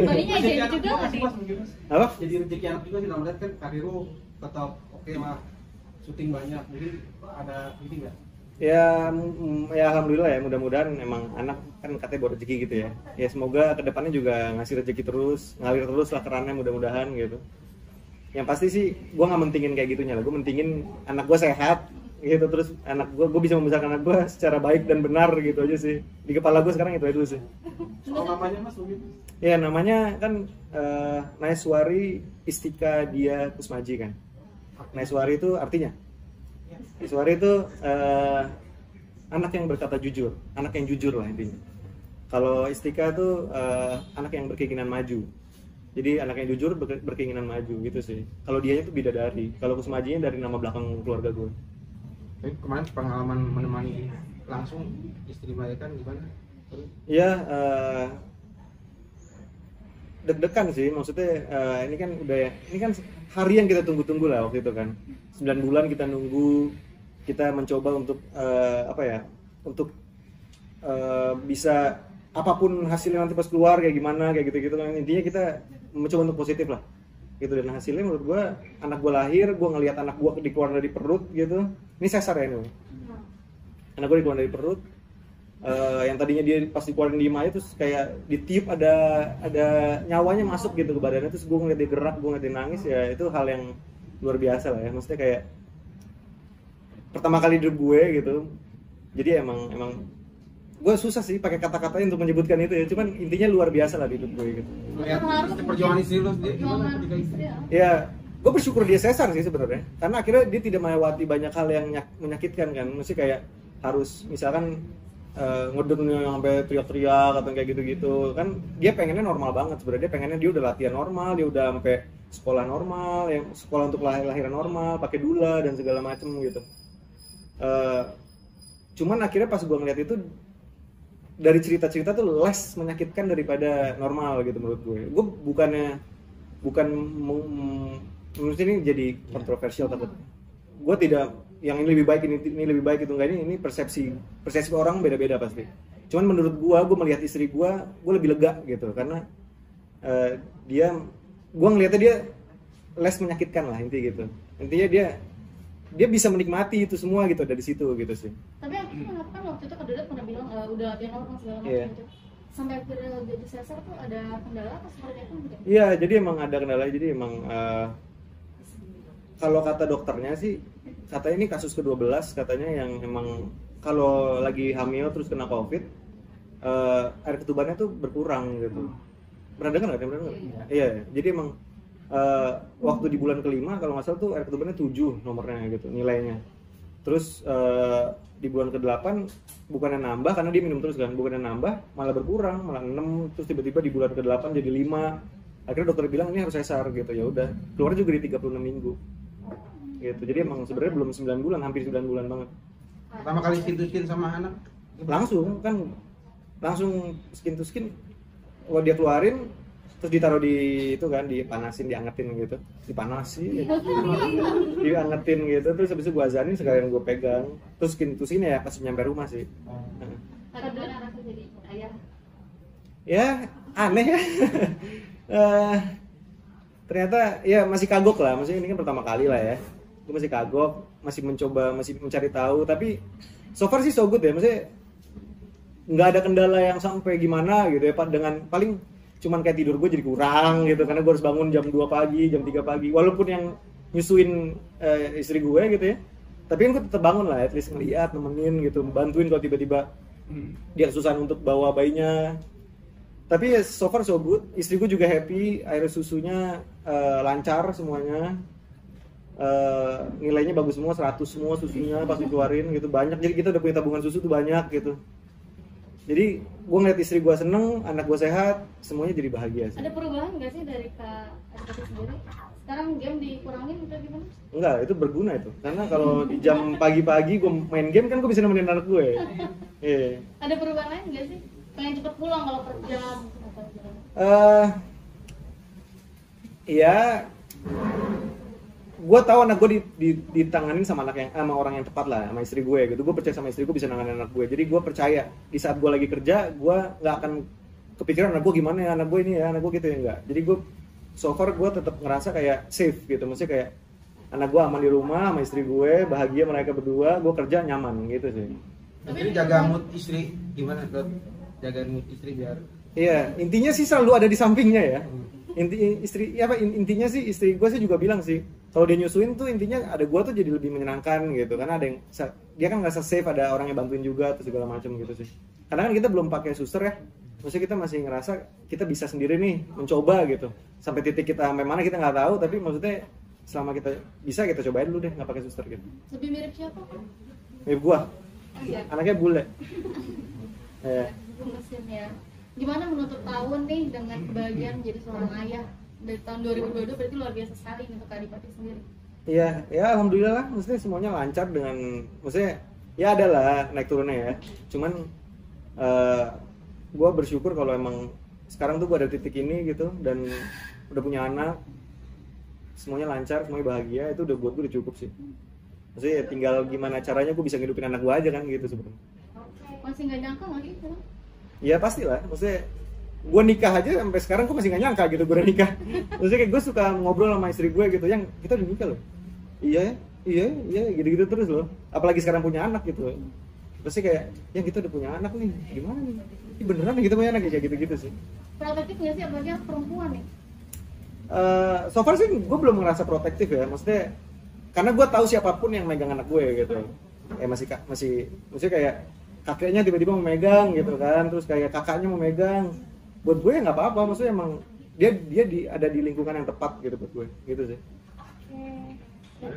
Balinya aja juga nggak sih? Apa? Jadi rezeki anak juga sih, dalam artian kan karir lu tetap oke lah, syuting banyak, mungkin ada ini nggak? Ya alhamdulillah ya, mudah-mudahan emang anak kan katanya bawa rezeki gitu ya. Ya semoga kedepannya juga ngasih rezeki terus, ngalir terus lah kerannya mudah-mudahan gitu. Yang pasti sih gue nggak mentingin kayak gitunya lah, gue mentingin anak gue sehat gitu, terus anak gue bisa membesarkan anak gue secara baik dan benar gitu aja sih. Di kepala gue sekarang itu aja dulu sih. Soal namanya Mas mungkin? Ya namanya kan Naiswari Istika Dia Kusmaji kan. Naiswari itu artinya? Naiswari itu anak yang berkata jujur, anak yang jujur lah intinya. Kalau Istika itu anak yang berkeinginan maju. Jadi anak yang jujur berkeinginan maju gitu sih. Kalau dia itu bidadari, kalau Kusmajinya dari nama belakang keluarga gue. Kemarin pengalaman menemani langsung istri melahirkan gimana? Iya, deg-degan sih, maksudnya ini kan hari yang kita tunggu-tunggu lah waktu itu kan. 9 bulan kita nunggu, kita mencoba untuk untuk bisa apapun hasilnya nanti pas keluar kayak gimana, kayak gitu-gitu kan. Intinya kita mencoba untuk positif lah gitu, dan hasilnya menurut gue, anak gue lahir, gue ngelihat anak gue dikeluar dari perut gitu. Ini sesar ya ini, anak gue dikeluar dari perut, yang tadinya dia pas dikeluarin diem aja, terus kayak ditiup ada nyawanya masuk gitu ke badannya, terus gue ngeliat dia gerak, gue ngeliat dia nangis, ya itu hal yang luar biasa lah ya. Maksudnya kayak pertama kali hidup gue gitu. Jadi emang gue susah sih pakai kata-katanya untuk menyebutkan itu ya, cuman intinya luar biasa lah di hidup gue gitu. Lihat perjuangan istri lu gimana ketika istri? Ya, gue bersyukur dia sesar sih sebenarnya, karena akhirnya dia tidak melewati banyak hal yang menyakitkan kan. Mesti kayak harus misalkan ngedengnya sampai teriak-teriak atau kayak gitu-gitu kan. Dia pengennya normal banget sebenarnya, dia pengennya dia udah latihan normal, dia udah sampai sekolah normal, yang sekolah untuk lahiran normal, pakai dula dan segala macem gitu. Cuman akhirnya pas gue ngeliat itu, dari cerita-cerita tuh less menyakitkan daripada normal gitu menurut gue. Gue bukan menurut ini jadi kontroversial, takut gue tidak yang ini lebih baik, ini lebih baik, itu enggak, ini persepsi orang beda-beda pasti. Cuman menurut gue melihat istri gue lebih lega gitu, karena gue ngelihatnya dia less menyakitkan lah intinya gitu. Intinya dia bisa menikmati itu semua gitu dari situ gitu sih. Tapi aku kan waktu itu Kak Dodet pernah bilang udah latihan normal segala macam gitu. Sampai akhirnya jadi sesar tuh ada kendala apa seperti itu gitu? Iya, jadi emang ada kendala. Jadi emang kalau kata dokternya sih, katanya ini kasus ke-12, katanya yang emang kalau lagi hamil terus kena COVID, air ketubannya tuh berkurang gitu. Pernah dengar nggak? Iya, jadi emang waktu di bulan kelima kalau nggak salah tuh air ketubannya 7 nomornya gitu nilainya. Terus di bulan ke-8 bukannya nambah, karena dia minum terus kan, bukannya nambah malah berkurang, malah 6. Terus tiba-tiba di bulan ke-8 jadi 5. Akhirnya dokter bilang ini harus sesar gitu. Ya udah, keluar juga di 36 minggu gitu. Jadi emang sebenarnya belum 9 bulan, hampir 9 bulan banget. Pertama kali skin to skin sama anak Langsung skin to skin. Kalau dia keluarin terus ditaruh di itu kan, dipanasin, diangetin gitu, diangetin gitu, terus habis itu gue azanin, sekalian gue pegang, terus skin to skin ya pas nyampe rumah sih. Kak Dodet rasa jadi ayah? Ya aneh ya. Ternyata ya masih kagok lah, maksudnya ini kan pertama kali lah ya, gue masih kagok, masih mencoba, masih mencari tahu, tapi so far sih so good ya, maksudnya nggak ada kendala yang sampai gimana gitu ya, dengan paling cuman kayak tidur gue jadi kurang gitu, karena gue harus bangun jam 2 pagi, jam 3 pagi, walaupun yang nyusuin istri gue gitu ya, tapi kan gue tetap bangun lah, at least ngeliat, nemenin gitu, bantuin kalau tiba-tiba dia kesusahan untuk bawa bayinya. Tapi ya so far so good, istri gue juga happy, air susunya lancar semuanya, nilainya bagus semua, 100 semua susunya pas dikeluarin gitu, banyak, jadi kita udah punya tabungan susu tuh banyak gitu. Jadi gue ngeliat istri gue seneng, anak gue sehat, semuanya jadi bahagia sih. Ada perubahan nggak sih dari Kak Adipati sendiri? Sekarang game dikurangin atau gimana? Enggak, itu berguna itu. Karena kalau di jam pagi-pagi gue main game kan gue bisa nemenin anak gue. Iya. Ada perubahan lain nggak sih? Pengen cepet pulang kalau kerja atau gimana? Iya. Gue tahu anak gue ditanganin sama orang yang tepat lah, sama istri gue gitu. Gue percaya sama istri gue bisa nanganin anak gue. Jadi gue percaya di saat gue lagi kerja, gue nggak akan kepikiran anak gue gimana ya, anak gue ini ya, anak gue gitu ya, enggak. Jadi gue so far gue tetap ngerasa kayak safe gitu, maksudnya kayak anak gue aman di rumah sama istri gue, bahagia mereka berdua, gue kerja nyaman gitu sih. Jadi jaga mood istri gimana Dot? Jaga mood istri biar Iya, intinya sih selalu ada di sampingnya ya. Intinya sih istri gue sih juga bilang sih, kalau dia nyusuin tuh intinya ada gue tuh jadi lebih menyenangkan gitu, karena ada yang dia kan ngerasa safe, ada orang yang bantuin juga atau segala macam gitu sih. Karena kan kita belum pakai suster ya, maksudnya kita masih ngerasa kita bisa sendiri nih mencoba gitu. Sampai titik kita sampai mana kita nggak tahu, tapi maksudnya selama kita bisa kita cobain dulu deh nggak pakai suster gitu. Lebih mirip siapa kan? Mirip gua, Iya. anaknya bule. Mesin ya. Gimana menutup tahun nih dengan kebahagiaan menjadi seorang ayah dari tahun 2022, berarti luar biasa sekali nih untuk Adipati sendiri. Iya, ya alhamdulillah lah, maksudnya semuanya lancar dengan, maksudnya ya ada lah naik turunnya ya. Cuman gue bersyukur kalau emang sekarang tuh gue ada titik ini gitu dan udah punya anak, semuanya lancar, semuanya bahagia, itu udah buat gue udah cukup sih. Maksudnya ya tinggal gimana caranya gue bisa ngidupin anak gue aja kan gitu sebenarnya. Masih nggak nyangka nggak gitu? Iya pastilah, maksudnya gue nikah aja sampai sekarang gue masih nggak nyangka gitu gue udah nikah. Maksudnya kayak gue suka ngobrol sama istri gue gitu, yang kita udah nikah loh. Iya gitu-gitu terus loh. Apalagi sekarang punya anak gitu. Pasti kayak, yang kita udah punya anak nih, gimana nih? Ini beneran nih kita punya anak kayak gitu-gitu sih. Protektif nggak sih apalagi perempuan nih? So far sih gue belum ngerasa protektif ya, maksudnya karena gue tahu siapapun yang megang anak gue gitu. Maksudnya kayak kakeknya tiba-tiba mau megang gitu kan, terus kayak kakaknya mau megang, buat gue ya nggak apa-apa, maksudnya emang dia ada di lingkungan yang tepat gitu buat gue gitu sih. Oke.